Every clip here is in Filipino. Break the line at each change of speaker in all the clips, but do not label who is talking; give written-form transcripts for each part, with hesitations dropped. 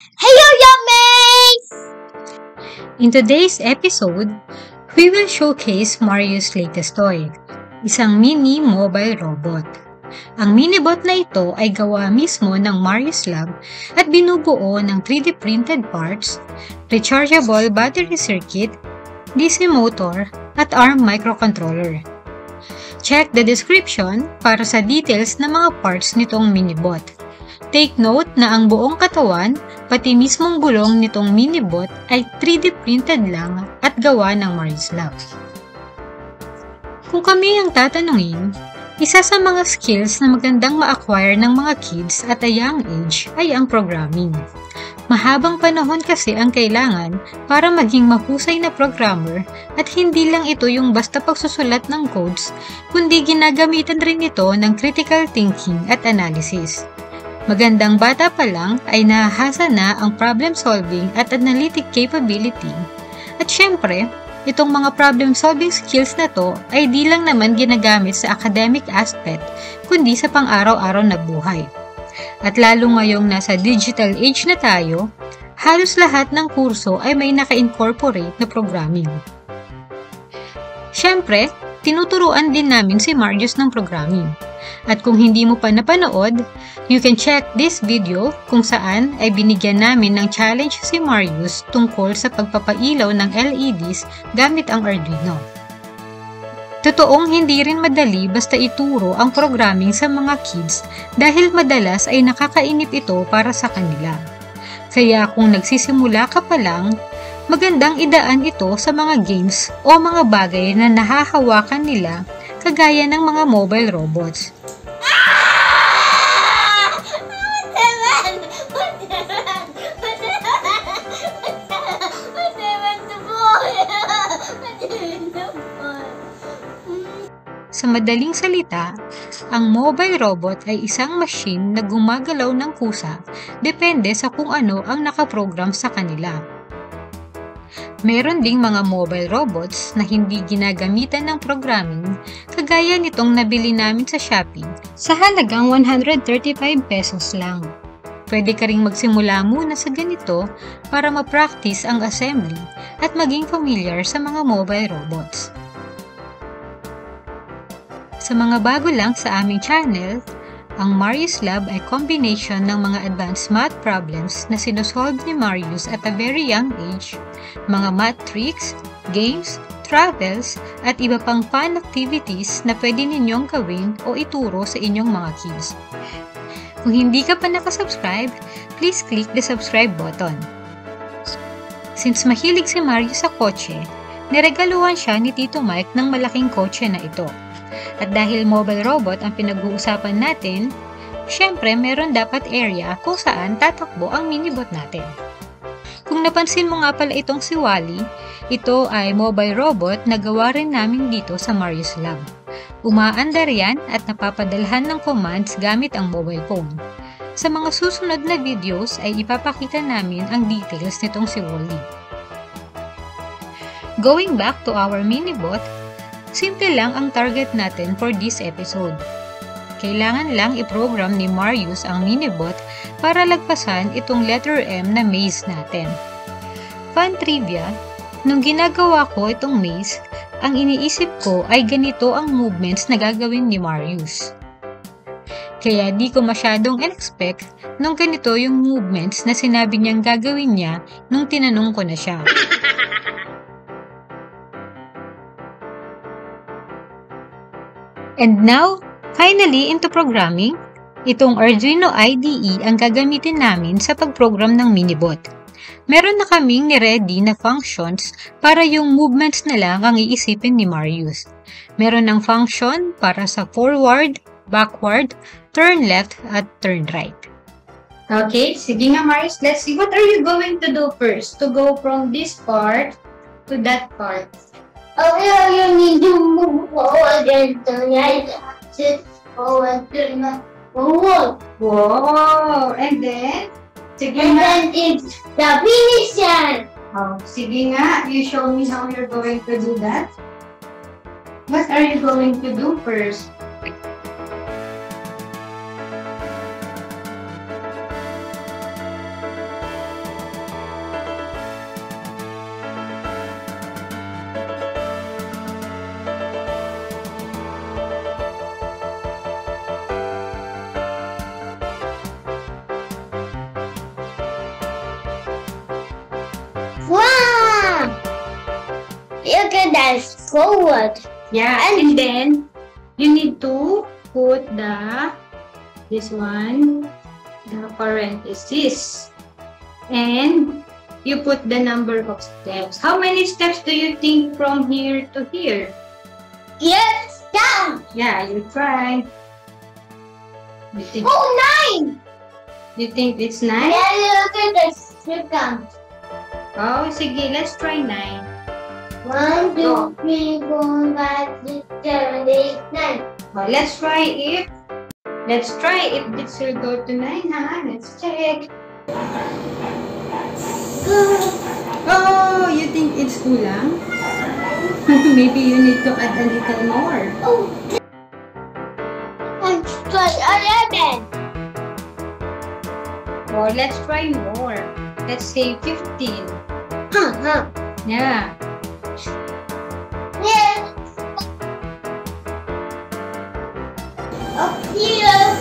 Hello, Yummies!
In today's episode, we will showcase Mario's latest toy, isang mini mobile robot. Ang minibot na ito ay gawa mismo ng Mario's Lab at binubuo ng 3D printed parts, rechargeable battery circuit, DC motor, at ARM microcontroller. Check the description para sa details ng mga parts nitong minibot. Take note na ang buong katawan, pati mismong gulong nitong minibot ay 3D printed lang at gawa ng Mario's Lab. Kung kami ang tatanungin, isa sa mga skills na magandang ma-acquire ng mga kids at a young age ay ang programming. Mahabang panahon kasi ang kailangan para maging mahusay na programmer at hindi lang ito yung basta pagsusulat ng codes, kundi ginagamitan rin ito ng critical thinking at analysis. Magandang bata pa lang ay nahahasa na ang problem solving at analytic capability. At syempre, itong mga problem solving skills na to ay di lang naman ginagamit sa academic aspect, kundi sa pang-araw-araw na buhay. At lalo ngayong nasa digital age na tayo, halos lahat ng kurso ay may naka-incorporate na programming. Syempre, tinuturuan din namin si Marius ng programming. At kung hindi mo pa napanood, you can check this video kung saan ay binigyan namin ng challenge si Marius tungkol sa pagpapailaw ng LEDs gamit ang Arduino. Totoong hindi rin madali basta ituro ang programming sa mga kids dahil madalas ay nakakainip ito para sa kanila. Kaya kung nagsisimula ka pa lang, magandang idaan ito sa mga games o mga bagay na nahahawakan nila kagaya ng mga mobile robots. Sa madaling salita, ang mobile robot ay isang machine na gumagalaw ng kusa depende sa kung ano ang nakaprogram sa kanila. Meron ding mga mobile robots na hindi ginagamitan ng programming kagaya nitong nabili namin sa Shopee sa halagang 135 pesos lang. Pwede ka ring magsimula muna sa ganito para ma-practice ang assembly at maging familiar sa mga mobile robots. Sa mga bago lang sa aming channel, ang Marius Lab ay combination ng mga advanced math problems na sinosolve ni Marius at a very young age, mga math tricks, games, travels, at iba pang fun activities na pwede ninyong gawin o ituro sa inyong mga kids. Kung hindi ka pa nakasubscribe, please click the subscribe button. Since mahilig si Marius sa kotse, niregaluhan siya ni Tito Mike ng malaking kotse na ito. At dahil mobile robot ang pinag-uusapan natin, syempre meron dapat area kung saan tatakbo ang minibot natin. Kung napansin mo nga pala itong si Wally, ito ay mobile robot na gawa rin namin dito sa Marius Lab. Umaandar yan at napapadalhan ng commands gamit ang mobile phone. Sa mga susunod na videos ay ipapakita namin ang details nitong si Wally. Going back to our minibot, simple lang ang target natin for this episode. Kailangan lang i-program ni Marius ang minibot para lagpasan itong letter M na maze natin. Fun trivia, nung ginagawa ko itong maze, ang iniisip ko ay ganito ang movements na gagawin ni Marius. Kaya di ko masyadong expect nung ganito yung movements na sinabi niyang gagawin niya nung tinanong ko na siya. And now, finally into programming, itong Arduino IDE ang gagamitin namin sa pag-program ng minibot. Meron na kaming ni-ready na functions para yung movements na lang ang iisipin ni Marius. Meron ng function para sa forward, backward, turn left, at turn right.
Okay, sige nga Marius, let's see. What are you going to do first? To go from this part to that part.
Oh, you need to move forward and to right, sit forward, turn forward.
Wow! And then? Sige
And
nga.
then it's the finish line.
Oh, sige nga, you show me how you're going to do that. What are you going to do first?
You can dance forward.
Yeah, and then you need to put this one, the parenthesis, and you put the number of steps. How many steps do you think from here to here?
Yes, down.
Yeah, you try. You think,
9.
you think it's 9?
Yeah, look at this. You count.
Oh, sige, let's try 9.
1, 2, 3, 4, 5, 6, 7, 8, 9.
Oh, let's try if this will go to 9, huh? Let's check. Oh, you think it's kulang? Maybe you need to add a little more.
Oh. Let's try 11.
Oh, let's try more. Let's say 15. Yeah.
Yeah. Up here.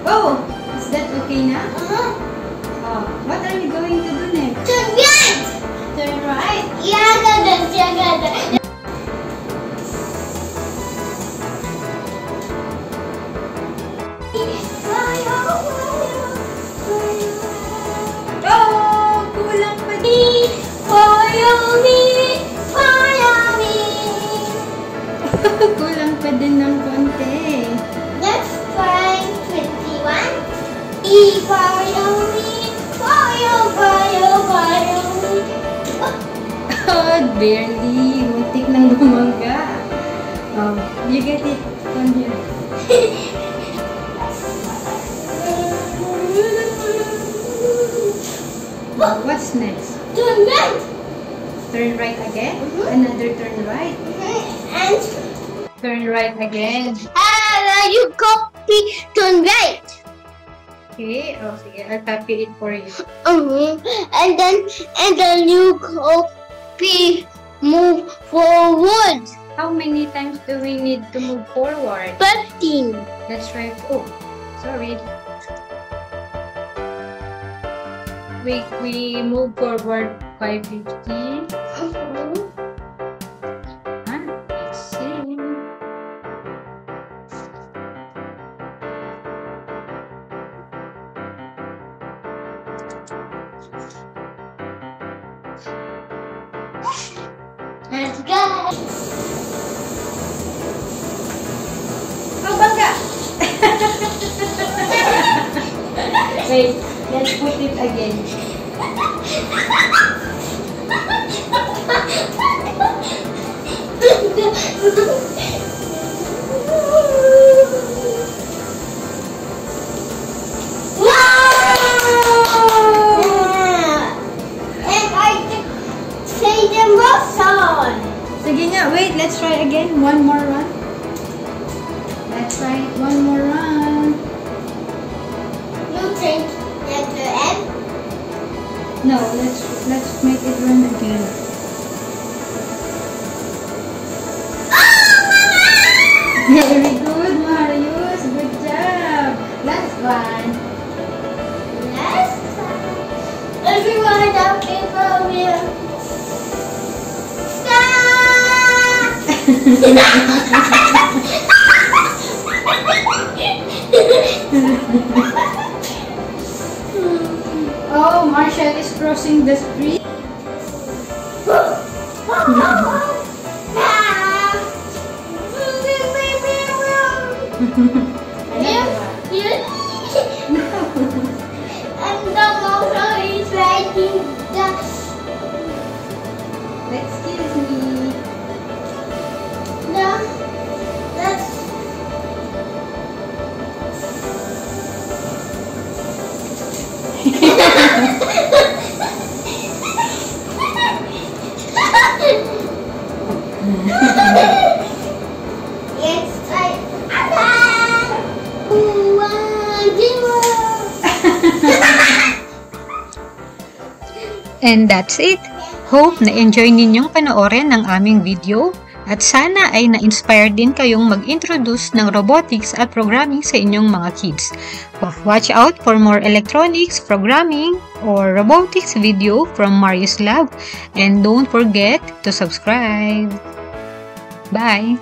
Oh, is that okay now?
Uh-huh.
Oh, what are you going to do next?
Turn right.
Turn right.
Yeah, got it.
Oh, kulang pa din.
Follow me.
Kulang pa din ng konti.
Let's try 21. Follow me.
Oh, barely. Muntik nang bumangga. Oh, you get it on here. What's next?
Turn right.
Turn right again? Another turn right.
And
Turn right again.
you copy turn right.
Okay. Oh, sige. I'll copy it for you.
And then you copy move forward.
How many times do we need to move forward?
15.
Let's try. Oh, sorry. We move forward by 50. Let's see.
Let's go.
Oh, bangga! Wait, let's put it again. Sige nga, wait, let's try again. One more run. Let's try it one more run.
You think letter M?
No, let's make it run again. Very good, Marius. Good job. Last one.
Yes. Everyone up before me.
Oh, Marshall is crossing the street.
And the motor is riding the.
Excuse me.
No, that's. It's like
And that's it. Hope na enjoy ninyong panoorin ng aming video At sana ay na-inspire din kayong mag-introduce ng robotics at programming sa inyong mga kids. Watch out for more electronics, programming, or robotics video from Marius Lab. And don't forget to subscribe. Bye!